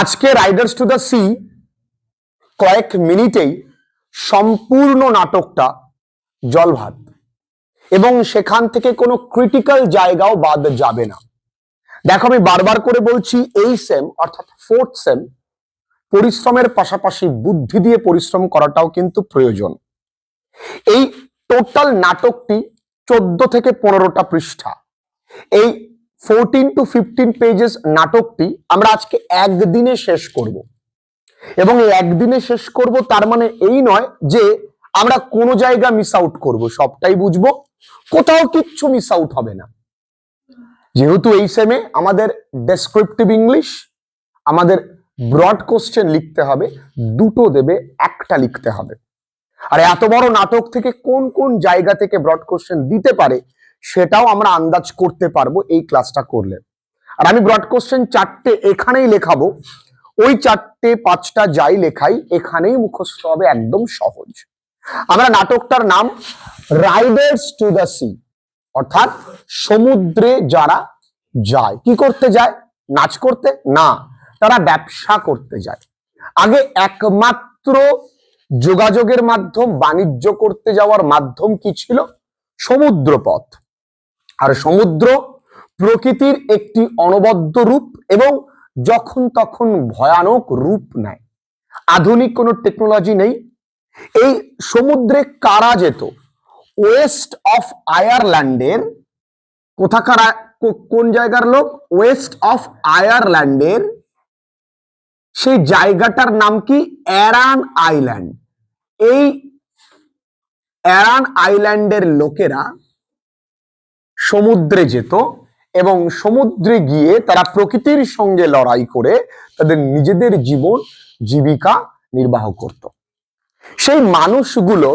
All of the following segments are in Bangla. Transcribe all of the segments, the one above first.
আজকে রাইডার্স টু দ্য সি কয়েক মিনিটেই সম্পূর্ণ নাটকটা জলভাত এবং সেখান থেকে কোনো ক্রিটিক্যাল জায়গাও বাদ যাবে না। দেখো, আমি বারবার করে বলছি, এই সেম অর্থাৎ ফোর্থ সেম পরিশ্রমের পাশাপাশি বুদ্ধি দিয়ে পরিশ্রম করাটাও কিন্তু প্রয়োজন। এই টোটাল নাটকটি 14 থেকে 15টা পৃষ্ঠা। এই 14 to 15 পেজেস নাটকটি আমরা আজকে একদিনে শেষ করব এবং এই একদিনে শেষ করব তার মানে এই নয় যে আমরা কোনো জায়গা মিস আউট করব, সবটাই বুঝবো, কোথাও কিচ্ছু মিস আউট হবে না। যেহেতু এই সেমে আমাদের ডেসক্রিপটিভ ইংলিশ, আমাদের ব্রড কোশ্চেন লিখতে হবে, দুটো দেবে, একটা লিখতে হবে। আর এত বড় নাটক থেকে কোন কোন জায়গা থেকে ব্রড কোশ্চেন দিতে পারে সেটাও আমরা আন্দাজ করতে পারবো এই ক্লাসটা করলে। আর আমি ব্রড কোশ্চেন 4টে এখানেই লেখাবো, ওই 4টে 5টা যাই লেখাই এখানেই মুখস্থ হবে, একদম সহজ। আমরা নাটকটার নাম রাইডার্স টু দ্য সি, অর্থাৎ সমুদ্রে যারা যায়। কি করতে যায়? নাচ করতে না, তারা ব্যবসা করতে যায়। আগে একমাত্র যোগাযোগের মাধ্যম, বাণিজ্য করতে যাওয়ার মাধ্যম কি ছিল? সমুদ্রপথ। আর সমুদ্র প্রকৃতির একটি অনবদ্য রূপ এবং যখন তখন ভয়ানক রূপ নেয়। আধুনিক কোনো টেকনোলজি নেই। এই সমুদ্রে কারা যেত? ওয়েস্ট অফ আয়ারল্যান্ডের, কোথাকার, কোন জায়গার লোক? ওয়েস্ট অফ আয়ারল্যান্ডের সেই জায়গাটার নাম কি? অ্যারান আইল্যান্ড। এই অ্যারান আইল্যান্ডের লোকেরা সমুদ্রে যেত এবং সমুদ্রে গিয়ে তারা প্রকৃতির সঙ্গে লড়াই করে তাদের নিজেদের জীবন জীবিকা নির্বাহ করত। সেই মানুষগুলো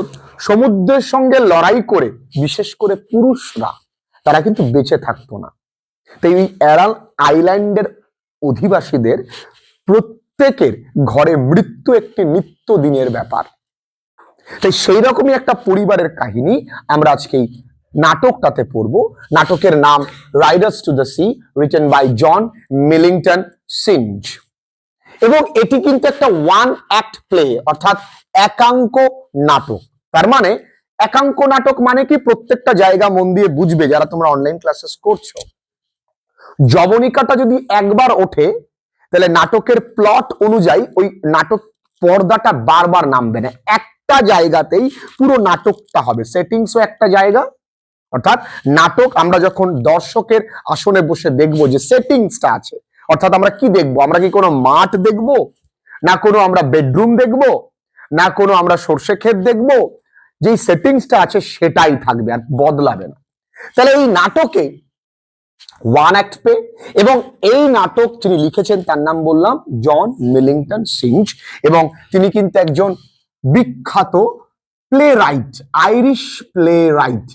সমুদ্রের সঙ্গে লড়াই করে, বিশেষ করে পুরুষরা, তারা কিন্তু বেঁচে থাকতো না। তাই এই অ্যারান আইল্যান্ডের অধিবাসীদের প্রত্যেকের ঘরে মৃত্যু একটি নিত্য দিনের ব্যাপার। তাই সেই রকমই একটা পরিবারের কাহিনী আমরা আজকে নাটকটাতে পড়বো। নাটকের নাম Riders to the Sea, written by John Millington Synge. এবং এটি কিন্তু একটা ওয়ান অ্যাক্ট প্লে, অর্থাৎ একাঙ্ক নাটক। তার মানে একাঙ্ক নাটক মানে কি? প্রত্যেকটা জায়গা মন দিয়ে বুঝবে যারা তোমরা অনলাইন ক্লাসেস করছো। জবনিকাটা যদি একবার ওঠে তাহলে নাটকের প্লট অনুযায়ী ওই নাটক পর্দাটা বারবার নামবে না, একটা জায়গাতেই পুরো নাটকটা হবে। সেটিংসও একটা জায়গা, অর্থাৎ নাটক আমরা যখন দর্শকের আসনে বসে দেখবো যে সেটিংসটা আছে, অর্থাৎ আমরা কি দেখবো? আমরা কি কোনো মাঠ দেখবো, না কোনো আমরা বেডরুম দেখবো, না কোনো আমরা সর্ষে ক্ষেত দেখবো? যেই সেটিংসটা আছে সেটাই থাকবে, আর বদলাবে না। তাহলে এই নাটকে ওয়ান অ্যাক্ট প্লে, এবং এই নাটক যিনি লিখেছেন তার নাম বললাম জন মিলিংটন সিঞ্জ, এবং তিনি কিন্তু একজন বিখ্যাত play right, Irish play right.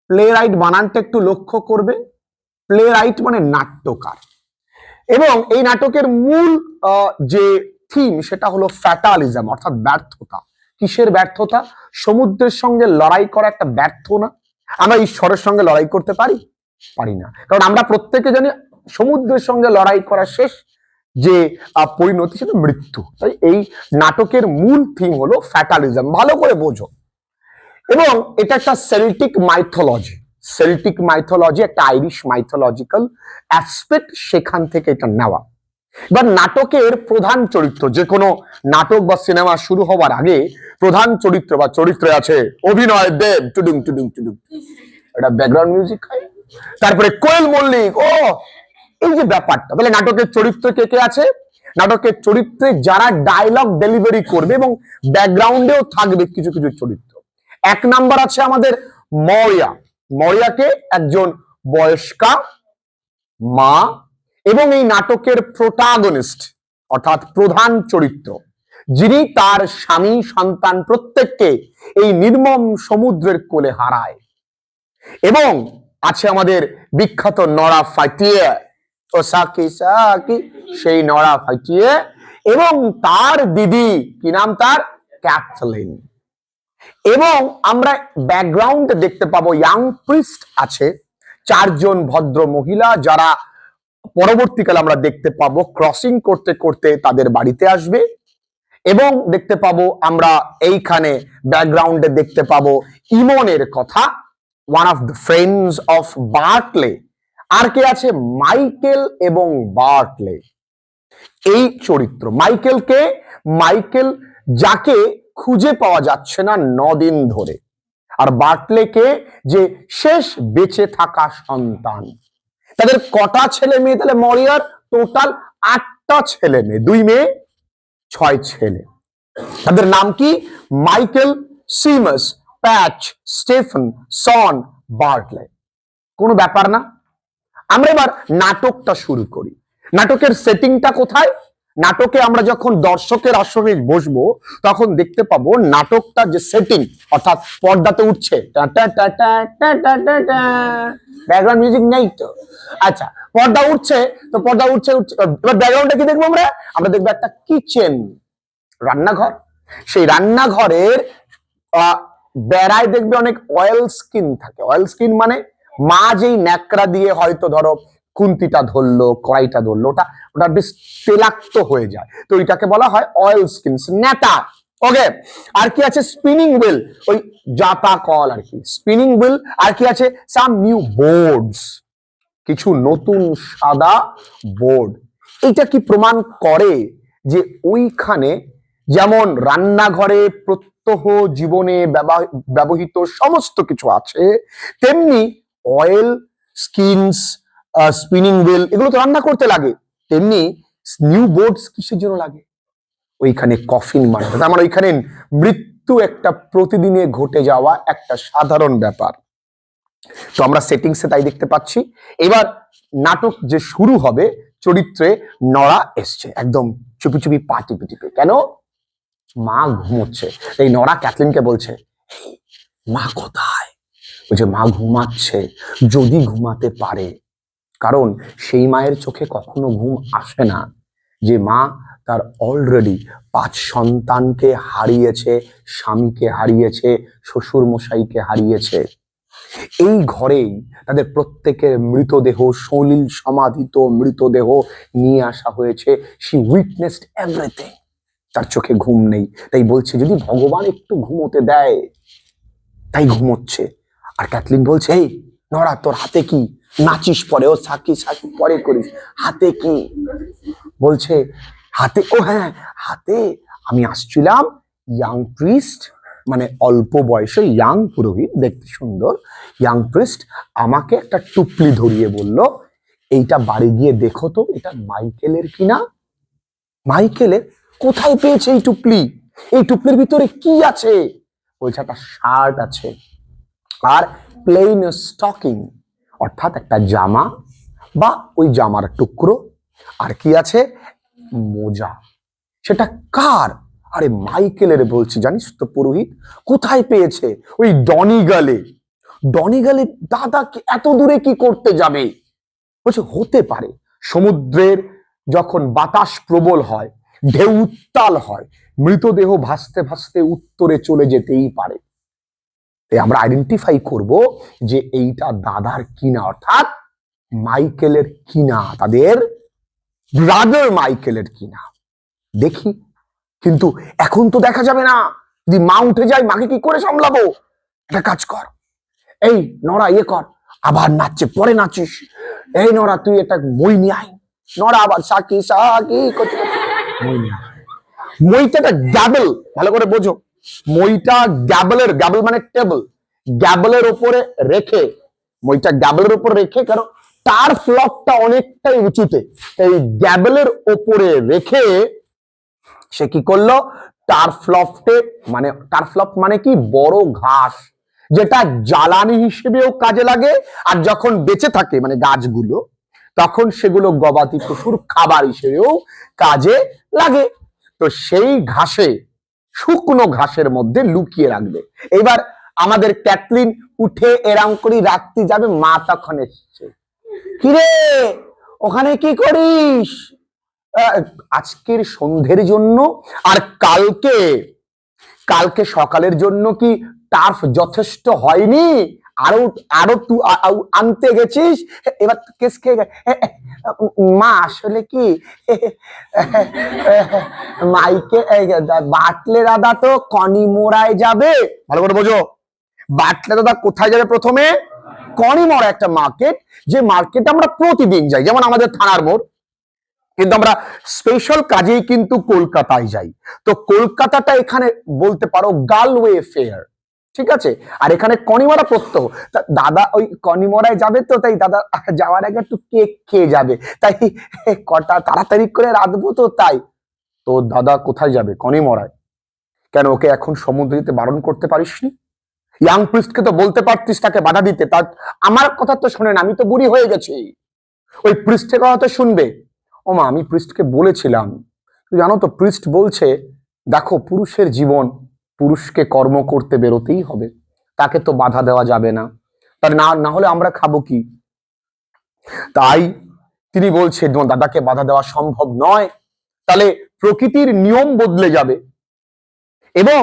Play right বানানটা একটু লক্ষ্য করবে, প্লে রাইট মানে নাট্যকার। এবং এই নাটকের মূল যে থিম সেটা হলো ফ্যাটালিজম, অর্থাৎ ব্যর্থতা। কিসের ব্যর্থতা? সমুদ্রের সঙ্গে লড়াই করা একটা ব্যর্থ না? আমরা ঈশ্বরের সঙ্গে লড়াই করতে পারি? পারি না, কারণ আমরা প্রত্যেকে জানি সমুদ্রের সঙ্গে লড়াই করা শেষ যে পরিণতি সেটা মৃত্যু। তাই এই নাটকের মূল থিম হলো ফ্যাটালিজম, ভালো করে বোঝো। এবং এটা একটা সেল্টিক মাইথোলজি, সেল্টিক মাইথোলজি একটা আইরিশ মাইথোলজিক্যাল অ্যাসপেক্ট, সেখান থেকে এটা নেওয়া। এবার নাটকের প্রধান চরিত্র, যে কোনো নাটক বা সিনেমা শুরু হওয়ার আগে প্রধান চরিত্র বা চরিত্রে আছে অভিনয় দেব, টুডুং টুডুং টুডুং, এটা ব্যাকগ্রাউন্ড মিউজিক হয়। তারপরে কোয়েল মল্লিক, ও এই যে ব্যাপারটা। তাহলে নাটকের চরিত্র কে কে আছে? নাটকের চরিত্রে যারা ডায়লগ ডেলিভারি করবে এবং ব্যাকগ্রাউন্ডেও থাকবে কিছু কিছু চরিত্র। 1 নাম্বার আছে আমাদের মরিয়া। মরিয়াকে একজন বয়স্কা মা এবং এই নাটকের প্রোটাগনিস্ট, অর্থাৎ প্রধান চরিত্র, যিনি তার স্বামী সন্তান প্রত্যেককে এই নির্মম সমুদ্রের কোলে হারায়। এবং আছে আমাদের বিখ্যাত নরা ফাটিয়ে, ও সাকি সাকি, সেই নরা ফাটিয়ে, এবং তার দিদি, কি নাম তার? ক্যাথলিন। এবং আমরা ব্যাকগ্রাউন্ড দেখতে পাবো ইয়াং প্রিস্ট আছে, 4 জন ভদ্র মহিলা যারা পরবর্তীকালে আমরা দেখতে পাবো ক্রসিং করতে করতে তাদের বাড়িতে আসবে এবং দেখতে পাবো আমরা এইখানে ব্যাকগ্রাউন্ডে দেখতে পাবো ইমনের কথা, one of the friends of Bartley. আর কে আছে? মাইকেল এবং বার্টলে। এই চরিত্র মাইকেলকে, মাইকেল যাকে খুঁজে পাওয়া যাচ্ছে না 9 দিন ধরে, আর বার্টলেকে যে শেষ বেঁচে থাকা সন্তান। তাদের কটা ছেলে মেয়ে তাহলে মরিয়ার? টোটাল 8টা ছেলে মেয়ে, 2 মেয়ে 6 ছেলে। তাদের নাম কি? মাইকেল, সিমাস, প্যাচ, স্টেফেন, সন, বার্টলে। কোনো ব্যাপার না। আমরা এবার নাটকটা শুরু করি। নাটকের সেটিংটা কোথায়? নাটকে আমরা যখন দর্শকের আসনে বসবো তখন দেখতে পাবো নাটকটা যে সেটিং, অর্থাৎ পর্দাতে উঠছে ব্যাকগ্রাউন্ড মিউজিক নেই তো, আচ্ছা পর্দা উঠছে, তো পর্দা উঠছে উঠছে, এবার ব্যাকগ্রাউন্ডটা কি দেখবো আমরা? আমরা দেখবো একটা কিচেন, রান্নাঘর। সেই রান্নাঘরের বেড়ায় দেখবে অনেক অয়েল স্কিন থাকে। অয়েল স্কিন মানে মা যেই ন্যাকড়া দিয়ে হয়তো ধরো খুন্তিটা ধরলো, কড়াইটা ধরলো, ওটা ওটা বেশ তেলাক্ত হয়ে যায়, তো এটাকে বলা হয় অয়েল স্কিন, নেতা। ওকে, আর কি আছে? স্পিনিং হুইল, ওই জাতা কল আর কি, স্পিনিং হুইল। আর কি আছে? সাম নিউ বোর্ডস, কিছু নতুন সাদা বোর্ড। এটা কি প্রমাণ করে যে ওইখানে যেমন রান্নাঘরে প্রত্যহ জীবনে ব্যবহৃত সমস্ত কিছু আছে, তেমনি অয়েল স্কিনস, স্পিনিং হুইল, এগুলো তো রান্না করতে লাগে, তেমনি নিউ বোর্ডস কিসের জন্য লাগে? ওইখানে কফিন বানাতে। তার মানে ওইখানে মৃত্যু একটা প্রতিদিনে ঘটে যাওয়া একটা সাধারণ ব্যাপার। তো আমরা সেটিংসে তাই দেখতে পাচ্ছি। এবার নাটক যে শুরু হবে, চরিত্রে নড়া এসছে একদম চুপি চুপি পা টিপে টিপে। কেন? মা ঘুমোচ্ছে। এই নড়া ক্যাথলিনকে বলছে, মা কোথায়? বলছে মা ঘুমাচ্ছে, যদি ঘুমাতে পারে। কারণ সেই মায়ের চোখে কখনো ঘুম আসে না যে মা তার অলরেডি 5 সন্তানকে হারিয়েছে, স্বামীকে হারিয়েছে, শ্বশুর মশাইকে হারিয়েছে। এই ঘরেই তাদের প্রত্যেকের মৃতদেহ, সলিল সমাধিত মৃতদেহ নিয়ে আসা হয়েছে। She witnessed everything. তার চোখে ঘুম নেই, তাই বলছে যদি ভগবান একটু ঘুমোতে দেয়, তাই ঘুমোচ্ছে। আর ক্যাথলিন বলছে, এই নড়া, তোর হাতে কি? নাচিস পরে, ও সাকি সাকি পরে করিস, হাতে কি? বলছে হাতে, ও হ্যাঁ হাতে আমি আসছিলাম, ইয়াং প্রিস্ট, মানে অল্প বয়সে ইয়াং পুরোহিত, দেখতে সুন্দর ইয়াং প্রিস্ট, আমাকে একটা টুপলি ধরিয়ে বলল, এইটা বাড়ি গিয়ে দেখো তো এটা মাইকেলের কিনা। মাইকেলের? কোথায় পেয়েছে এই টুপলি? এই টুপলির ভিতরে কি আছে? বলছে একটা শার্ট আছে আর প্লেন স্টকিং, অর্থাৎ একটা জামা বা ওই জামার টুকরো। আর কি আছে? মোজা। সেটা কার? আরে মাইকেলের। বলছি জানিস তো পুরোহিত, কোথায় পেয়েছে? ওই ডনিগালে। ডনিগালে? দাদা কি এত দূরে কি করতে যাবে? বলছে হতে পারে সমুদ্রের যখন বাতাস প্রবল হয়, ঢেউ উত্তাল হয়, মৃতদেহ ভাসতে ভাসতে উত্তরে চলে যেতেই পারে। আমরা আইডেন্টিফাই করব যে এইটা দাদার কিনা, অর্থাৎ মাইকেলের কিনা, তাদের ব্রাদার মাইকেলের কিনা। দেখি, কিন্তু এখন তো দেখা যাবে না, যদি মা উঠে যায় মাকে কি করে সামলাবো? একটা কাজ কর, এই নড়া ইয়ে কর, আবার নাচছে, পরে নাচিস। এই নড়া তুই একটা মই নিয়ে আয়। নড়া আবার সাকি সাকি করতে, মই নিয়ে আয়। মইটা একটা গ্যাবল, ভালো করে বোঝো। মইটা গ্যাবলের, গ্যাবল মানে টেবল, গ্যাবলের উপরে রেখে, মইটা গ্যাবলের উপর রেখে, কারণ তার ফ্লপটা অনেকটাই উঁচুতে, এই গ্যাবলের উপরে রেখে সে কি করলো? টারফ্লপটে, মানে টারফ্লপ মানে কি? বড় ঘাস, যেটা জ্বালানি হিসেবেও কাজে লাগে, আর যখন বেঁচে থাকে মানে গাছগুলো, তখন সেগুলো গবাদি পশুর খাবার হিসেবেও কাজে লাগে। তো সেই ঘাসে, শুকনো ঘাসের মধ্যে লুকিয়ে রাখবে। এবার আমাদের ক্যাথলিন উঠে এরাম করে রাখতে যাবে, মা তখন এসছে, কিরে ওখানে কি করিস? আজকের সন্ধ্যের জন্য আর কালকে কালকে সকালের জন্য কি টার্ফ যথেষ্ট হয়নি? আরো আরো তুই আনতে গেছিস, এবার কেস খেয়ে মা আসলে কি মাইকে বাটলে দাদা তো কনিমোড়ায় যাবে। ভালো করে বোঝো, বাটলে দাদা কোথায় যাবে? প্রথমে কনিমোড়া, একটা মার্কেট, যে মার্কেটে আমরা প্রতিদিন যাই, যেমন আমাদের থানার মোড়। কিন্তু আমরা স্পেশাল কাজেই কিন্তু কলকাতায় যাই। তো কলকাতাটা এখানে বলতে পারো গালওয়ে ফেয়ার, ঠিক আছে। আর এখানে কনিমোড়া প্রত্যহ। দাদা ওই কনিমোড়ায় যাবে, তো তাই দাদা যাওয়ার আগে একটু কেক খেয়ে যাবে, তাই কটা তাড়াতাড়ি করে রাঁধবো, তো তাই। তো দাদা কোথায় যাবে? কনিমোড়ায়। কেন, ওকে এখন সমুদ্র যেতে বারণ করতে পারিসনি? ইয়াং প্রিস্টকে তো বলতে পারতিস তাকে বাধা দিতে। তার আমার কথা তো শোনে না, আমি তো বুড়ি হয়ে গেছি। ওই প্রিস্টের কথা তো শুনবে। ও মা, আমি প্রিস্টকে বলেছিলাম, জানো তো প্রিস্ট বলছে দেখো পুরুষের জীবন, পুরুষকে কর্ম করতে বেরোতেই হবে, তাকে তো বাধা দেওয়া যাবে না, তার না হলে আমরা খাবো কি? তাই তিনি বলছে দাদাকে বাধা দেওয়া সম্ভব নয়, তাহলে প্রকৃতির নিয়ম বদলে যাবে। এবং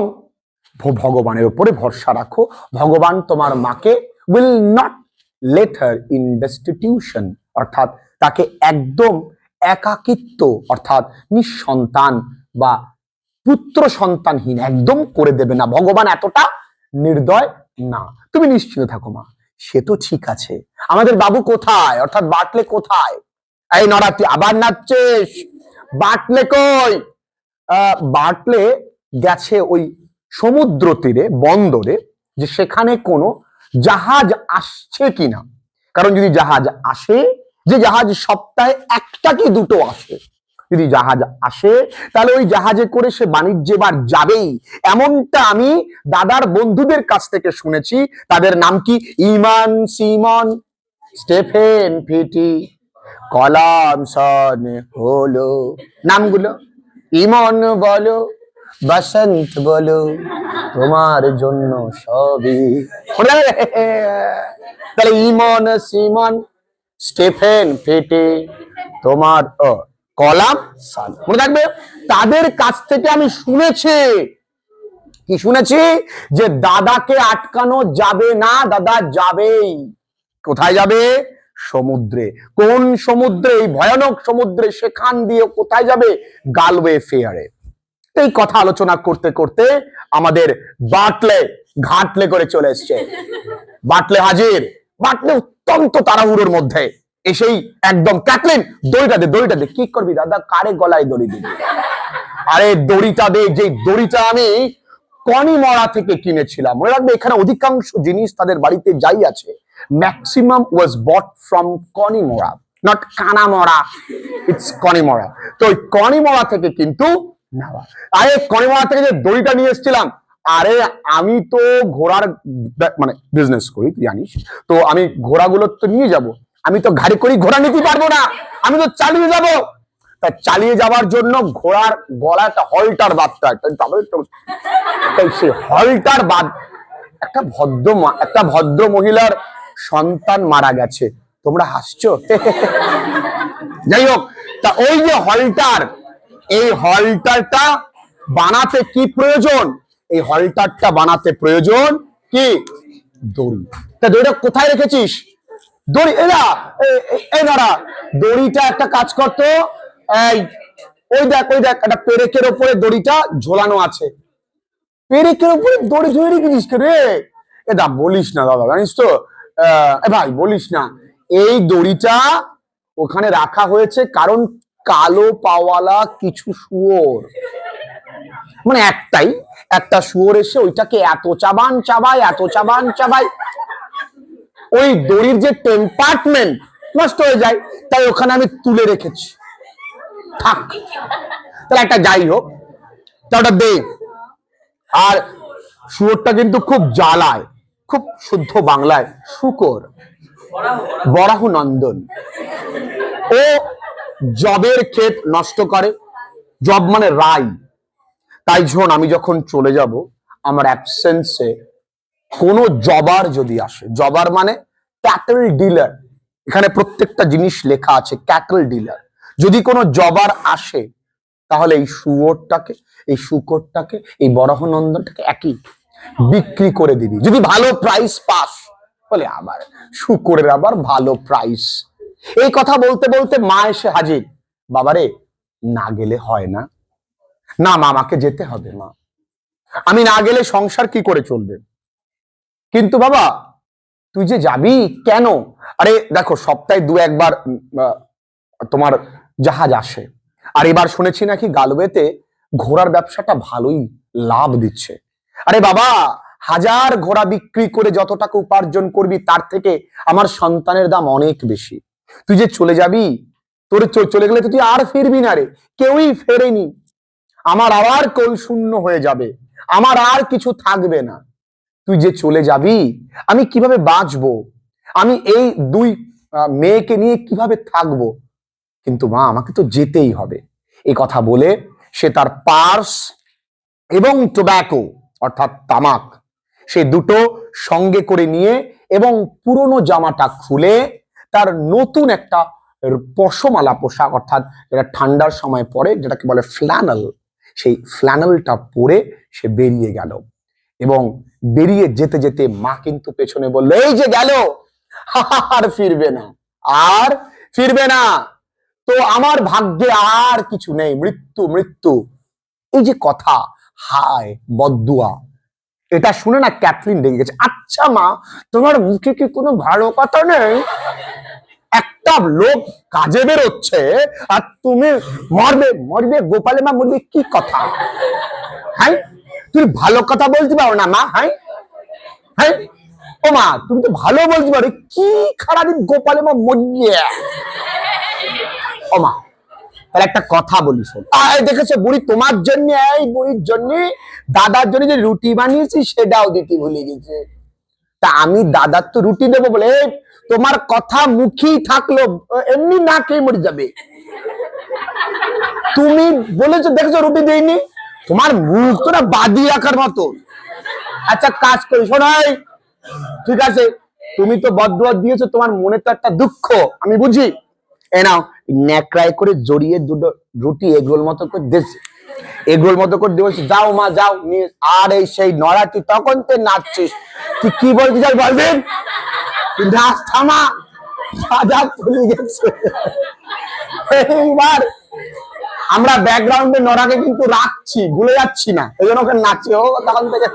ভগবানের উপরে ভরসা রাখো, ভগবান তোমার মাকে will not let her in destitution, অর্থাৎ তাকে একদম একাকিত্ব অর্থাৎ নিঃসন্তান বা পুত্র সন্তানহীন একদম করে দেবে না। ভগবান এতটা নির্দয় না, তুমি নিশ্চিন্ত থাকো মা। সে তো ঠিক আছে, আমাদের বাবু কোথায়, অর্থাৎ বাটলে কোথায়? এই নরাতি আবার নাচছিস? বাটলে কই? বাটলে গেছে ওই সমুদ্র তীরে, বন্দরে, যে সেখানে কোনো জাহাজ আসছে কিনা। কারণ যদি জাহাজ আসে, যে জাহাজ সপ্তাহে একটা কি দুটো আসে, যদি জাহাজ আসে তাহলে ওই জাহাজে করে সে বাণিজ্যে বার যাবেই, এমনটা আমি দাদার বন্ধুদের কাছ থেকে শুনেছি। তাদের নাম কি? ইমান, সিমন, স্টেফেন, ফিটি, কলামসন হলো নামগুলো। ইমন বলো, বসন্ত বলো, তোমার জন্য সবই। তাহলে ইমন, সিমন, স্টেফেন, ফিটি, তোমার কলাম সাল, মনে থাকবে। তাদের কাছ থেকে আমি শুনেছি, কি শুনেছি? যে দাদাকে আটকানো যাবে না, দাদা যাবেই। কোথায় যাবে? সমুদ্রে। কোন সমুদ্রে? এই ভয়ানক সমুদ্রে। সেখান দিয়ে কোথায় যাবে? গালওয়ে ফেয়ারে। এই কথা আলোচনা করতে করতে আমাদের বাটলে ঘাটলে করে চলে এসছে। বাটলে হাজির। বাটলে অত্যন্ত তাড়াহুড়োর মধ্যে এসেই একদম, ক্যাটলিন দড়িটা দে, দড়িটা দে। কি করবি দাদা? কারে গলায় দড়ি দিবি? আরে দড়িটা দে, যে দড়িটা আমি কনিমোড়া থেকে কিনেছিলাম। মনে রাখবে, এখানে অধিকাংশ জিনিস তাদের বাড়িতে যাই আছে, maximum was bought from Konimora, not Kanamora, it's Konimora. তো ওই কনিমোড়া থেকে কিন্তু নেওয়া। আরে কনিমোড়া থেকে যে দড়িটা নিয়ে এসেছিলাম, আরে আমি তো ঘোড়ার মানে বিজনেস করি, তুই জানিস তো, আমি ঘোড়াগুলো তো নিয়ে যাব, আমি তো গাড়ি করে ঘোড়া নিতে পারবো না, আমি তো চালিয়ে যাব। তা চালিয়ে যাওয়ার জন্য ঘোড়ার গলা একটা হলটার বাঁধতে হয়, তাই সেই হলটার বাদ। একটা ভদ্র মহিলার সন্তান মারা গেছে, তোমরা হাসছো। যাই হোক, তা ওই যে হলটার, এই হলটারটা বানাতে কি প্রয়োজন? এই হলটারটা বানাতে প্রয়োজন কি? দড়ি। তা দড়িটা কোথায় রেখেছিস? দড়ি এরা এই নারা, দড়িটা একটা কাজ করতো, এই ওই দেখ একটা পেরেকের ওপরে দড়িটা ঝোলানো আছে। পেরেকের উপরে দড়ি ঝুলে রেখেছিস রে? এটা বলিস না দাদা, জানিস তো ভাই, বলিস না। এই দড়িটা ওখানে রাখা হয়েছে কারণ কালো পাওয়ালা কিছু শুয়োর, মানে একটা শুয়োর এসে ওইটাকে এত চাবান চাবায়, ওই দড়ির যে টেম্পার্টমেন্ট নষ্ট হয়ে যায়, তাই ওখানে আমি তুলে রেখেছি। থাক, তাহলে একটা যাই হোক, তা ওটা দে। আর শুয়োরটা কিন্তু খুব জ্বালায়, খুব শুদ্ধ বাংলায় শুকর, বরাহু নন্দন। ও জবের ক্ষেত নষ্ট করে, জব মানে রাই। তাই শোন, আমি যখন চলে যাব, আমার অ্যাবসেন্সে কোন জবার যদি আসে, জবার মানে ক্যাটল ডিলার, এখানে প্রত্যেকটা জিনিস লেখা আছে, ক্যাটল ডিলার। যদি কোনো জবার আসে, তাহলে এই শুয়োরটাকে, এই শুকরটাকে, এই বরাহনন্দনটাকে একই বিক্রি করে দিবি। যদি ভালো প্রাইস পাস, বলে আবার শুকরের আবার ভালো প্রাইস, এই কথা বলতে বলতে মা এসে হাজির। বাবারে, না গেলে হয় না? না মা, আমাকে যেতে হবে মা, আমি না গেলে সংসার কি করে চলবে? কিন্তু বাবা, তুই যে যাবি কেন? আরে দেখো, সপ্তাহে 2-1 বার তোমার জাহাজ আসে। আর এবার শুনেছি নাকি গালওয়েতে ঘোড়ার ব্যবসাটা ভালোই লাভ দিচ্ছে। আরে বাবা, 1000 ঘোড়া বিক্রি করে যত টাকা উপার্জন করবি তার থেকে আমার সন্তানের দাম অনেক বেশি। তুই যে চলে যাবি, তোর চলে গেলে তো তুই আর ফিরবি না রে, কেউই ফেরেনি। আমার আবার কোল শূন্য হয়ে যাবে, আমার আর কিছু থাকবে না। তুই যে চলে যাবি, আমি কিভাবে বাঁচবো? আমি এই 2 মেয়েকে নিয়ে কিভাবে থাকবো? কিন্তু মা, আমাকে তো যেতেই হবে। এই কথা বলে সে তার পার্স এবং টোব্যাকো অর্থাৎ তামাক, সে দুটো সঙ্গে করে নিয়ে এবং পুরনো জামাটা খুলে তার নতুন একটা পশমালা পোশাক, অর্থাৎ যেটা ঠান্ডার সময় পরে, যেটাকে বলে ফ্ল্যানেল, সেই ফ্ল্যানেলটা পরে সে বেরিয়ে গেল। এবং বেরিয়ে যেতে যেতে মা কিন্তু পেছনে বলল, এই যে গেল, আর ফিরবে না, আর ফিরবে না। তো আমার ভাগ্যে আর কিছু নেই, মৃত্যু মৃত্যু। এই যে কথা, হায় বদদুয়া। এটা শুনে না ক্যাথলিন রেগে গেছে। আচ্ছা মা, তোমার মুখে কি কোনো ভালো কথা নেই? একটা লোক কাজে বেরোচ্ছে আর তুমি মরবে মরবে, গোপালে মা মরবে, কি কথা? হ্যাঁ, তুমি ভালো কথা বলতে পারো না মা? হ্যাঁ হ্যাঁ, ও মা, তুমি তো ভালো বলতে পারো, কি খারাপ গোপালে মা মরবে। ও মা, তাহলে একটা কথা বলি শোন। দেখেছো বুড়ি, তোমার জন্য, এই বুড়ির জন্য দাদার জন্য যে রুটি বানিয়েছি সেটাও দিতে ভুলে গেছে। তা আমি দাদার তো রুটি দেবো বলে, তোমার কথা মুখেই থাকলো, এমনি না খেয়ে মরে যাবে। তুমি বলেছো, দেখেছো রুটি দেইনি, তোমার মুখ তো না বাদি রাখার মতো। আচ্ছা কাজ করি, শোনাই, ঠিক আছে, তুমি তো বদদুয়া দিয়েছো, তোমার মনে তো একটা দুঃখ আমি বুঝি। এ নাও, ন্যাকড়ায় করে জড়িয়ে দুটো রুটি এগরোল মতো করে দিয়েছে, এগরোল মতো করে দিয়ে বলছি, যাও মা যাও। আর এই সেই নড়া, তুই তখন তো নাচছিস, তুই কি বলতে চাই বলবেন? নাচ থামা, সাজা খুলে গেছে। এইবার আমরা ব্যাকগ্রাউন্ডে নড়াকে কিন্তু রাখছি, ভুলে যাচ্ছি না, এই জন্য ওকে নাচছে, ও তখন থেকে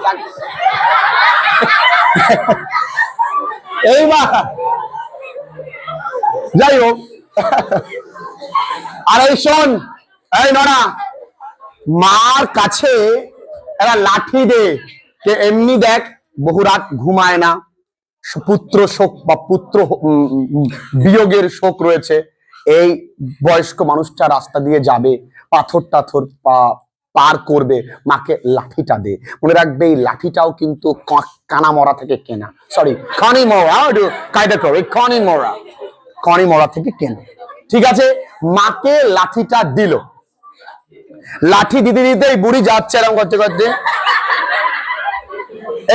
এইবার যাই হোক। আর এই শোন, এই নড়া, মার কাছে একটা লাঠি দে, কে এমনি দেখ বহু রাত ঘুমায় না, পুত্র শোক বা পুত্র বিয়োগের শোক রয়েছে। এই বয়স্ক মানুষটা রাস্তা দিয়ে যাবে, পাথর টাথর পার করবে, মাকে লাঠিটা দে। মনে রাখবে, এই লাঠিটাও কিন্তু কানামরা থেকে কেনা, সরি খনিমরা, কায়দা করে খনিমরা থেকে কেনা। ঠিক আছে, মাকে লাঠিটা দিল। লাঠি দিতে দিতে এই বুড়ি যাচ্ছে এরকম করতে করতে।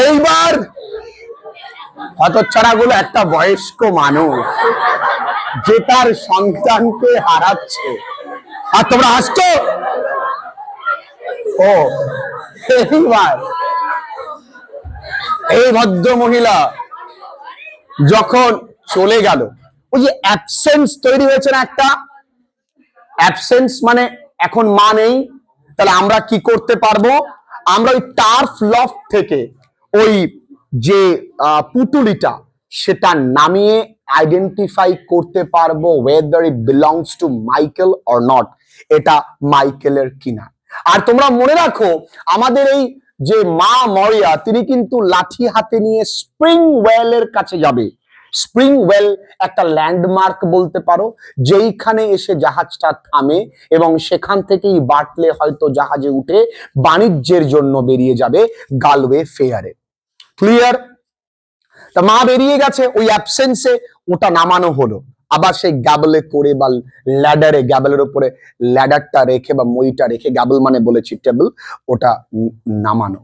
এইবার হতচ্ছাড়া গুলো একটা বয়স্ক মানুষ যে তার সন্তানকে হারাচ্ছে, আর তোমরা হাসছো। ও, এইবার এই ভদ্র মহিলা যখন চলে গেল, ওই যে অ্যাবসেন্স তৈরি হয়েছে না একটা, অ্যাবসেন্স মানে এখন মা নেই, তাহলে আমরা কি করতে পারবো? আমরা ওই টার্ফ লফট থেকে ওই যে পুটুলিটা সেটা নামিয়ে আইডেন্টিফাই করতে পারবো whether it belongs to Michael or not, এটা মাইকেলের কিনা। আর তোমরা মনে রাখো, আমাদের এই যে মা মরিয়া, তিনি কিন্তু লাঠি হাতে নিয়ে স্প্রিং ওয়েলের কাছে যাবে। স্প্রিং ওয়েল একটা ল্যান্ডমার্ক বলতে পারো, যেইখানে এসে জাহাজটা থামে এবং সেখান থেকেই বাটলে হয়তো জাহাজে উঠে বাণিজ্যের জন্য বেরিয়ে যাবে গালওয়ে ফেয়ারে। ক্লিয়ার? তা মা বেরিয়ে গেছে, ওই অ্যাবসেন্সে ওটা নামানো হলো। আবার সেই গ্যাবলে করে বা ল্যাডারে, গ্যাবলের উপরে ল্যাডারটা রেখে বা মইটা রেখে, গ্যাবল মানে বলেছি টেবিল, ওটা নামানো।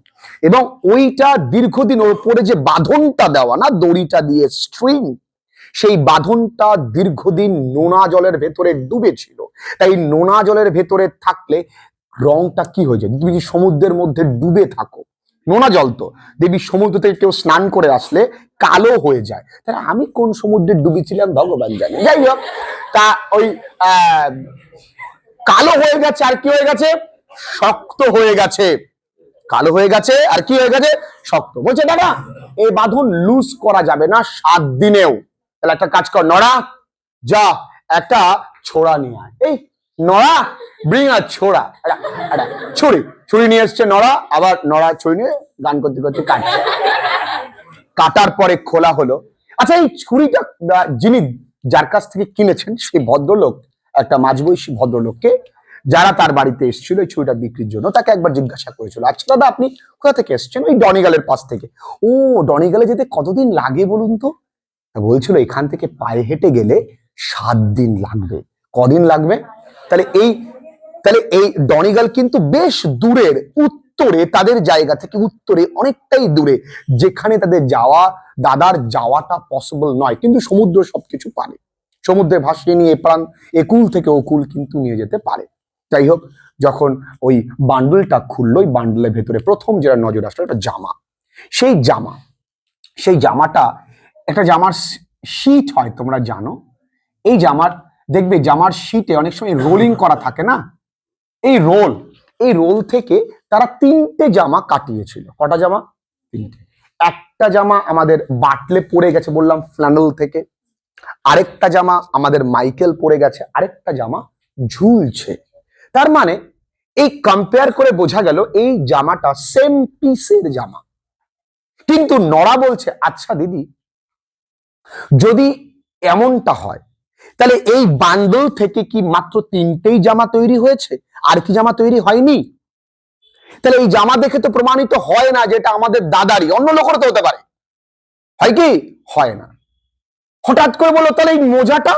এবং ওইটা দীর্ঘদিন ওপরে যে বাঁধনটা দেওয়া না, দড়িটা দিয়ে স্ট্রিং, সেই বাঁধনটা দীর্ঘদিন নোনা জলের ভেতরে ডুবে ছিল। তাই নোনা জলের ভেতরে থাকলে রংটা কি হয়ে যায়? তুমি যদি সমুদ্রের মধ্যে ডুবে থাকো, নোনা জল তো, দেবী সমুদ্র থেকে কেউ স্নান করে আসলে কালো হয়ে যায়। তাহলে আমি কোন সমুদ্রে ডুবেছিলাম ভগবান জানে। যাই হোক, তা ওই কালো হয়ে গেছে, আর কি হয়ে গেছে, শক্ত হয়ে গেছে। কালো হয়ে গেছে আর কি হয়ে গেছে, শক্ত। বলছে দাদা এই বাঁধন লুজ করা যাবে না 7 দিনেও। তাহলে একটা কাজ কর, নড়া যা একটা ছোড়া নিয়ে আয়। এই নড়া ব্রিং আ ছোড়া, ছুরি ছুরি নিয়ে এসছে নড়া, আবার নড়া ছুরি নিয়ে গান করতে করতে কাটে। কাটার পরে খোলা হলো। আচ্ছা এই ছুরিটা যিনি যার কাছ থেকে কিনেছেন সেই ভদ্রলোক, একটা মাঝবয়সী ভদ্রলোককে, যারা তার বাড়িতে এসেছিল এই ছুরিটা বিক্রির জন্য, তাকে একবার জিজ্ঞাসা করেছিল, আচ্ছা দাদা আপনি কোথা থেকে এসেছেন? ওই ডনিগালের পাশ থেকে। ও ডনিগালে যেতে কতদিন লাগে বলুন তো? বলছিল এখান থেকে পায়ে হেঁটে গেলে 7 দিন লাগবে। কদিন লাগবে? তাহলে এই ডনিগাল কিন্তু বেশ দূরের, উত্তরে, তাদের জায়গা থেকে উত্তরে অনেকটাই দূরে, যেখানে তাদের দাদার যাওয়াটা পসিবল নয়। কিন্তু সমুদ্র সবকিছু পারে, সমুদ্রে ভাসিয়ে নিয়ে প্রাণ একুল থেকে ওকুল কিন্তু নিয়ে যেতে পারে। যাই হোক, যখন ওই বান্ডলটা খুললো, ওই বান্ডলের ভেতরে প্রথম যেটা নজর আসলো একটা জামা। সেই জামাটা একটা জামার শীট হয়, তোমরা জানো। এই জামার দেখবে জামার শীটে অনেক সময় রোলিং করা থাকে না, এই রোল থেকে তারা 3টে জামা কাটিয়েছিল। কটা জামা? 3টে। একটা জামা আমাদের বাটলে পড়ে গেছে বললাম ফ্ল্যানেল থেকে, আরেকটা জামা আমাদের মাইকেল পড়ে গেছে, আরেকটা জামা ঝুলছে। তার মানে এই কম্পেয়ার করে বোঝা গেল এই জামাটা সেম পিসের জামা। কিন্তু নড়া বলছে আচ্ছা দিদি যদি এমনটা হয় তাহলে এই বান্ডল থেকে কি মাত্র 3টেই জামা তৈরি হয়েছে, আর কি জামা তৈরি হয়নি? তাহলে এই জামা দেখে তো প্রমাণিত হয় না যে এটা আমাদের দাদারই, অন্য লোকেরও তো হতে পারে, হয় কি? হয় না। হঠাৎ করে বললো তাহলে এই মোজাটা,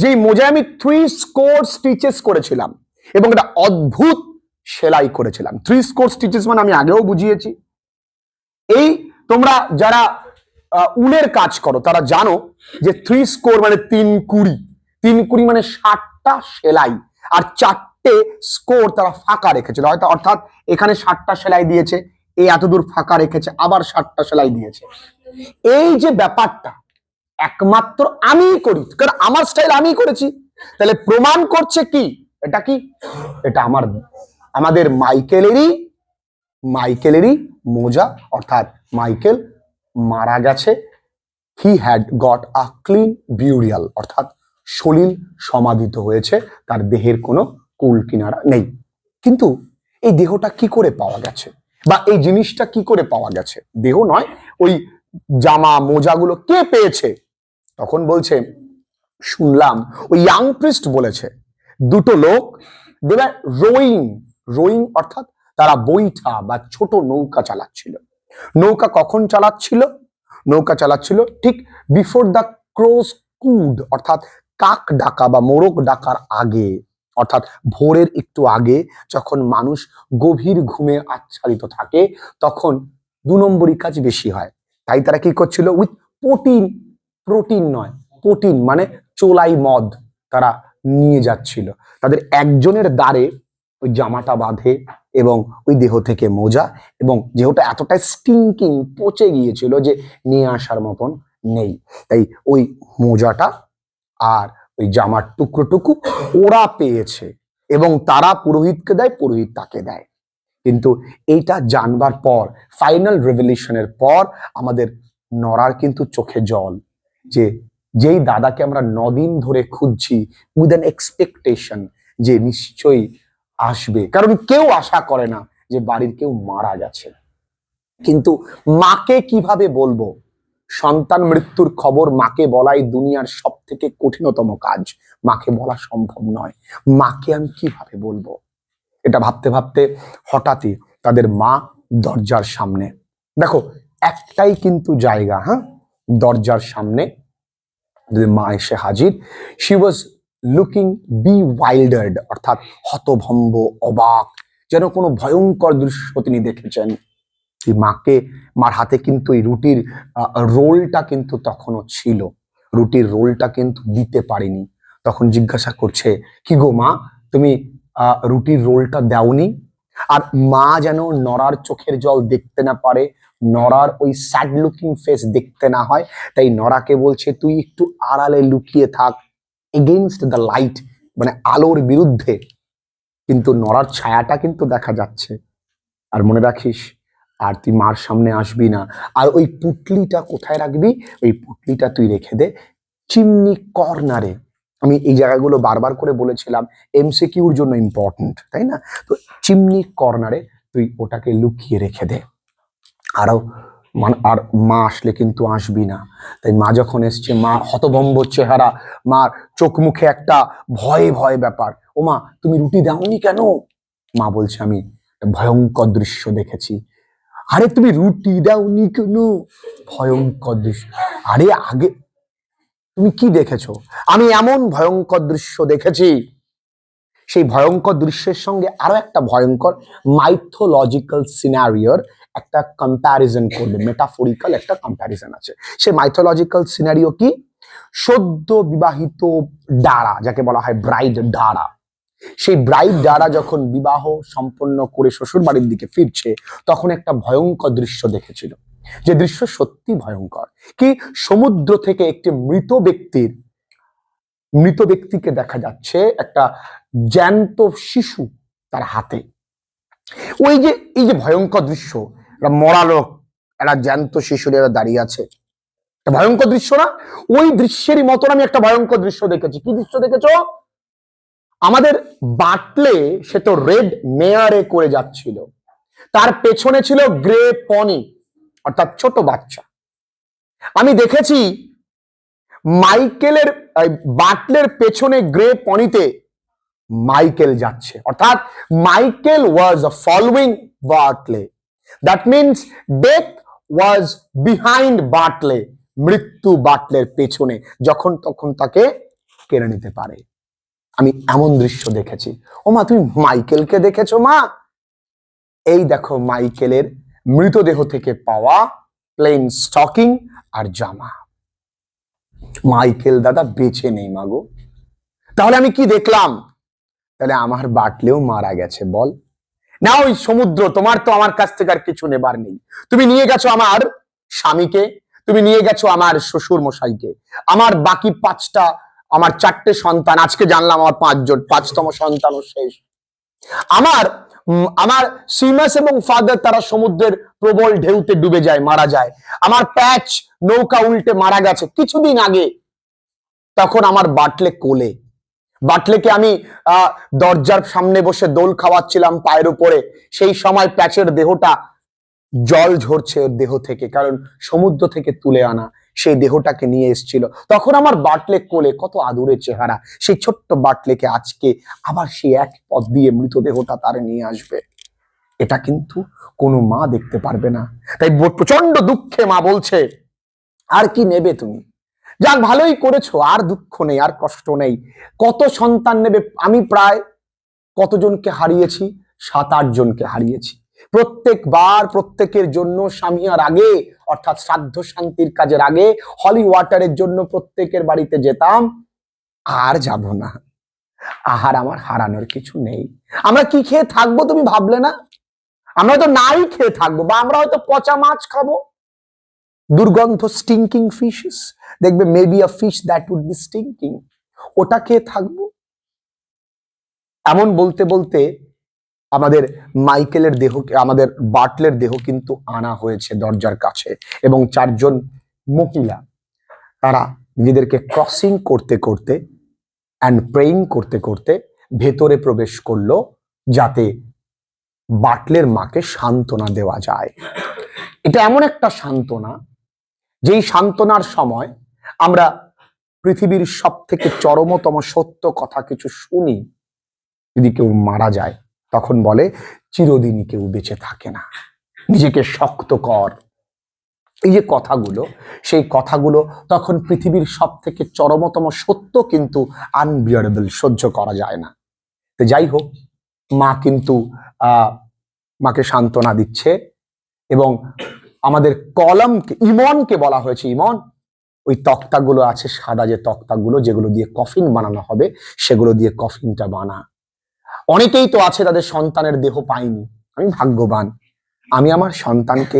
যে মোজায় আমি 3 স্কোর স্টিচেস করেছিলাম এবং এটা অদ্ভুত সেলাই করেছিলাম। 3 স্কোর স্টিচেস মানে আমি আগেও বুঝিয়েছি, এই তোমরা যারা উলের কাজ করো তারা জানো যে 3 স্কোর মানে 3 কুড়ি, 3 কুড়ি মানে 60টা সেলাই, আর 4টে স্কোর তারা ফাঁকা রেখেছিল, হয়তো অর্থাৎ এখানে 60টা সেলাই দিয়েছে, এই এতদূর ফাঁকা রেখেছে, আবার 60টা সেলাই দিয়েছে। এই যে ব্যাপারটা একমাত্র আমিই করি, কারণ আমার স্টাইল আমি করেছি। তাহলে প্রমাণ করছে কি এটা কি, এটা আমাদের মাইকেলেরই মোজা, অর্থাৎ মাইকেল মারা গেছে, he had got a clean burial, অর্থাৎ সলিল সমাধিত হয়েছে, তার দেহের কোনো কুল কিনারা নেই। কিন্তু এই দেহটা কি করে পাওয়া গেছে, বা এই জিনিসটা কি করে পাওয়া গেছে? দেহ নয়, ওই জামা মোজাগুলো কে পেয়েছে? তখন বলছে শুনলাম ওই ইয়াং প্রিস্ট বলেছে 2টো লোক দেবার রোয়িং অর্থাৎ তারা বৈঠা বা ছোট নৌকা চালাচ্ছিল। নৌকা কখন চালাচ্ছিল? নৌকা চালাচ্ছিল ঠিক বিফোর দ্য ক্রোস কুড, অর্থাৎ কাক ডাকা বা মোরগ ডাকার আগে, অর্থাৎ ভোরের একটু আগে, যখন মানুষ গভীর ঘুমে আচ্ছাদিত থাকে, তখন 2 নম্বরই কাজ বেশি হয়। তাই তারা কি করছিল, উইথ প্রোটিন নয়, প্রোটিন মানে চোলাই মদ তারা নিয়ে যাচ্ছিল। তাদের একজনের দ্বারে ওই জামাটা বাঁধে এবং ওই দেহ থেকে মোজা, এবং যেহেতু এতটাই স্টিংকিং পচে গিয়েছিল যে নিয়ে আসার মতন নেই, তাই ওই মোজাটা আর ওই জামার টুকরোটুকু ওরা পেয়েছে এবং তারা পুরোহিতকে দেয়, পুরোহিত তাকে দেয়। কিন্তু এইটা জানবার পর, ফাইনাল রেভলিউশনের পর আমাদের নড়ার কিন্তু চোখে জল, যে যেই দাদাকে আমরা 9 দিন ধরে খুঁজছি উইথ অ্যান এক্সপেকটেশন যে নিশ্চয়ই আসবে, কারণ কেউ আশা করে না যে বাড়ির কেউ মারা গেছে। কিন্তু মাকে কিভাবে বলবো? সন্তান মৃত্যুর খবর মাকে বলাই দুনিয়ার সব থেকে কঠিনতম কাজ, মাকে বলা সম্ভব নয়। মাকে আমি কিভাবে বলবো? এটা ভাবতে ভাবতে হঠাৎই তাদের মা দরজার সামনে, দেখো একটাই কিন্তু জায়গা, হ্যাঁ, দরজার সামনে মা এসে হাজির। শি ওয়াজ লুকিং বিওয়াইল্ডার্ড, অর্থাৎ হতভম্ব, অবাক, যেন কোনো ভয়ঙ্কর দৃশ্য তিনি দেখেছেন। মার হাতে কিন্তু এই রুটির রোলটা কিন্তু তখনও ছিল, রুটির রোলটা কিন্তু দিতে পারিনি। তখন জিজ্ঞাসা করছে, কি গো মা, তুমি রুটির রোলটা দাওনি? আর মা যেন নরার চোখের জল দেখতে না পারে, নরার ওই স্যাড লুকিং ফেস দেখতে না হয়, তাই নরাকে বলছে তুই একটু আড়ালে লুকিয়ে থাক, এগেইনস্ট দ্য লাইট, মানে আলোর বিরুদ্ধে, কিন্তু নরার ছায়াটা কিন্তু দেখা যাচ্ছে। আর মনে রাখিস, আর তুই মার সামনে আসবি না। আর ওই পুটলিটা কোথায় রাখবি? ওই পুটলিটা তুই রেখে দে চিমনি কর্নারে। আমি এই জায়গাগুলো বারবার করে বলেছিলাম, এমসিকিউর জন্য ইম্পর্টেন্ট, তাই না? তো চিমনি কর্নারে তুই ওটাকে লুকিয়ে রেখে দে। আরো আর মা আসলে কিন্তু আসবি না। তাই মা যখন এসছে, মা হতভম্ব চেহারা, মার চোখ মুখে একটা ভয় ভয় ব্যাপার। ও মা, তুমি রুটি দাওনি কেন? মা বলছে আমি একটা ভয়ঙ্কর দৃশ্য দেখেছি। আরে তুমি রুটি দাওনি কেন? ভয়ঙ্কর দৃশ্য। আরে আগে তুমি কি দেখেছো? আমি এমন ভয়ঙ্কর দৃশ্য দেখেছি। সেই ভয়ঙ্কর দৃশ্যের সঙ্গে আরো একটা ভয়ঙ্কর মাইথোলজিক্যাল সিনারিওর একটা কম্প্যারিজন করবে, মেটাফরিক্যাল একটা কম্প্যারিজন আছে। সেই মাইথোলজিক্যাল সিনারিও কি? সদ্য বিবাহিত ডারা, যাকে বলা হয় ব্রাইড ডারা, সেই ব্রাইড ডারা যখন বিবাহ সম্পন্ন করে শ্বশুর বাড়ির দিকে ফিরছে, তখন একটা ভয়ঙ্কর দৃশ্য দেখেছিল, যে দৃশ্য সত্যি ভয়ঙ্কর। কি? সমুদ্র থেকে একটি মৃত ব্যক্তিকে দেখা যাচ্ছে, একটা জ্যান্ত শিশু তার হাতে। ওই যে এই যে ভয়ঙ্কর দৃশ্য, মরা লোক, একটা জ্যান্ত শিশু দাঁড়িয়ে আছে, ভয়ঙ্কর দৃশ্য না? ওই দৃশ্যেরই মতন আমি একটা ভয়ঙ্কর দৃশ্য দেখেছি। কি দৃশ্য দেখেছো? আমাদের বাটলে, সে তো রেড মেয়ারে করে যাচ্ছিল, তার পেছনে ছিল গ্রে পনি, অর্থাৎ ছোট বাচ্চা। আমি দেখেছি মাইকেলের বাটলের পেছনে গ্রে পনিতে মাইকেল যাচ্ছে, অর্থাৎ Michael was following Batley. That means death was behind Batley, মৃত্যু বাটলের পেছনে, যখন তখন তাকে কেড়ে নিতে পারে। আমি এমন দৃশ্য দেখেছি। ও মা, তুমি মাইকেলকে দেখেছো মা? এই দেখো মাইকেলের মৃতদেহ থেকে পাওয়া প্লেন স্টকিং আর জামা। মাইকেল দাদা বেঁচে নেই মাগো। তাহলে আমি কি দেখলাম? তাহলে আমার বাটলেও মারা গেছে। বল না, ওই সমুদ্র, তোমার তো আমার কাছ থেকে আর কিছু নেবার নেই। তুমি নিয়ে গেছো আমার স্বামীকে, তুমি নিয়ে গেছো আমার শ্বশুর মশাইকে, আমার বাকি আমার 4টে সন্তান, আজকে জানলাম আমার 5জন, 5তম সন্তানও শেষ। আমার আমার সিমাস এবং ফাদার, তারা সমুদ্রের প্রবল ঢেউতে ডুবে যায়, মারা যায়। আমার প্যাচ নৌকা উল্টে মারা গেছে কিছুদিন আগে। তখন আমার বাটলে কোলে, বাটলেকে আমি দরজার সামনে বসে দোল খাওয়াচ্ছিলাম পায়ের উপরে। সেই সময় প্যাচের দেহটা জল ঝরছে ওর দেহ থেকে, কারণ সমুদ্র থেকে তুলে আনা সেই দেহটাকে নিয়ে এসেছিল। তখন আমার বাটলে কোলে, কত আদুরে চেহারা। সেই ছোট্ট বাটলেকে আজকে আবার সেই এক পথ দিয়ে মৃতদেহটা তার নিয়ে আসবে। এটা কিন্তু কোনো মা দেখতে পারবে না। তাই প্রচন্ড দুঃখে মা বলছে, আর কি নেবে তুমি? যাক, ভালোই করেছো, আর দুঃখ নেই, আর কষ্ট নেই। কত সন্তান নেবে? আমি প্রায় কতজনকে হারিয়েছি? 7-8 জনকে হারিয়েছি। প্রত্যেকবার প্রত্যেকের জন্য স্বামীর আগে, অর্থাৎ শ্রাদ্ধ শান্তির কাজের আগে হলি ওয়াটারের জন্য প্রত্যেকের বাড়িতে যেতাম। আর যাব না। আহার আমার হারানোর কিছু নেই। আমরা কি খেয়ে থাকবো তুমি ভাবলে না? আমরা হয়তো নাই খেয়ে থাকবো, বা আমরা হয়তো পচা মাছ খাবো, দুর্গন্ধ স্টিঙ্কিং ফিশেস। দেখবে maybe a fish that would be stinking, ওটা খেয়ে থাকবো। এমন বলতে বলতে আমাদের মাইকেলের দেহ, আমাদের বাটলের দেহ কিন্তু আনা হয়েছে দরজার কাছে, এবং 4 জন মহিলা, তারা নিজেদেরকে ক্রসিং করতে করতে অ্যান্ড প্রেইং করতে করতে ভেতরে প্রবেশ করলো, যাতে বাটলের মাকে সান্ত্বনা দেওয়া যায়। এটা এমন একটা সান্ত্বনা, যেই সান্ত্বনার সময় আমরা পৃথিবীর সব থেকে চরমতম সত্য কথা কিছু শুনি। যদি কেউ মারা যায়, তখন বলে চিরদিনই কেউ বেঁচে থাকে না, নিজেকে শক্ত কর। এই যে কথাগুলো, সেই কথাগুলো তখন পৃথিবীর সব থেকে চরমতম সত্য, কিন্তু আনবিয়ারেবল, সহ্য করা যায় না। তো যাই হোক, মা কিন্তু মাকে সান্ত্বনা দিচ্ছে, এবং আমাদের কলমকে, ইমনকে বলা হয়েছে, ইমন, ওই তক্তাগুলো আছে, সাদা যে তক্তাগুলো, যেগুলো দিয়ে কফিন বানানো হবে, সেগুলো দিয়ে কফিনটা বানা। অনেকেই তো আছে তাদের সন্তানের দেহ পায়নি, আমি ভাগ্যবান, আমি আমার সন্তানকে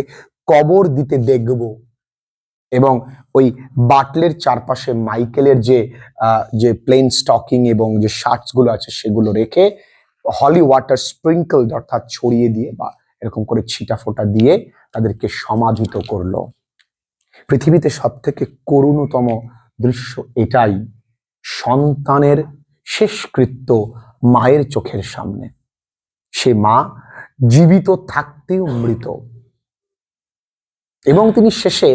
কবর দিতে দেখব। এবং ওই বাটলের চারপাশে মাইকেলের যে প্লেন স্টকিং এবং যে শার্টস গুলো আছে সেগুলো রেখে হলি ওয়াটার স্প্রিঙ্কল অর্থাৎ ছড়িয়ে দিয়ে বা এরকম করে ছিটা ফোঁটা দিয়ে তাদেরকে সমাহিত করলো। পৃথিবীতে সব থেকে করুণতম দৃশ্য এটাই, সন্তানের শেষকৃত্য মায়ের চোখের সামনে। সে মা জীবিত থাকতেও মৃত, এবং তিনি শেষে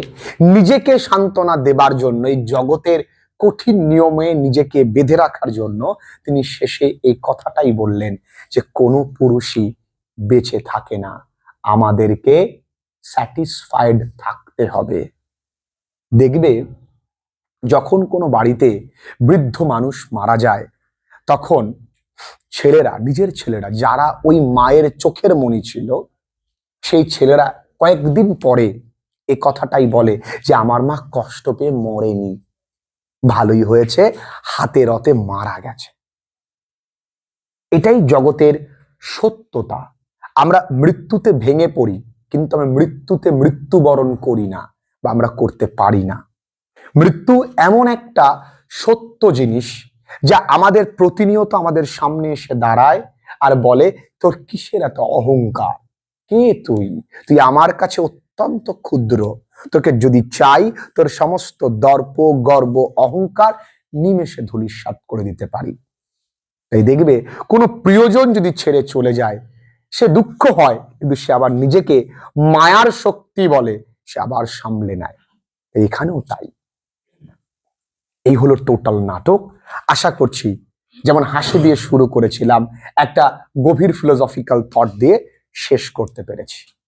নিজেকে সান্ত্বনা দেবার জন্য, এই জগতের কঠিন নিয়মে নিজেকে বেঁধে রাখার জন্য তিনি শেষে এই কথাটাই বললেন যে কোনো পুরুষই বেঁচে থাকে না, আমাদেরকে স্যাটিসফাইড থাকতে হবে। দেখবে যখন কোনো বাড়িতে বৃদ্ধ মানুষ মারা যায়, তখন ছেলেরা, নিজের ছেলেরা যারা ওই মায়ের চোখের মণি ছিল, সেই ছেলেরা কয়েকদিন পরে এ কথাটাই বলে যে আমার মা কষ্ট পেয়ে মরেনি, ভালোই হয়েছে হাতে রতে মারা গেছে। এটাই জগতের সত্যতা। আমরা মৃত্যুতে ভেঙে পড়ি, কিন্তু আমরা মৃত্যুতে মৃত্যুবরণ করি না বা আমরা করতে পারি না। মৃত্যু এমন একটা সত্য জিনিস যা আমাদের প্রতিনিয়ত আমাদের সামনে এসে দাঁড়ায় আর বলে তোর কিসের এত অহংকার, কে তুই, তুই আমার কাছে অত্যন্ত ক্ষুদ্র, তোকে যদি চাই তোর সমস্ত দর্প গর্ব অহংকার নিমেষে ধূলিসাৎ করে দিতে পারি। তাই দেখবে কোনো প্রিয়জন যদি ছেড়ে চলে যায়, সে দুঃখ হয়, কিন্তু সে আবার নিজেকে মায়ার শক্তি বলে সে আবার সামলে নেয়। এখানেও তাই। এই হলো টোটাল নাটক। আশা করছি যেমন হাসি দিয়ে শুরু করেছিলাম, একটা গভীর ফিলোসফিক্যাল থট দিয়ে শেষ করতে পেরেছি।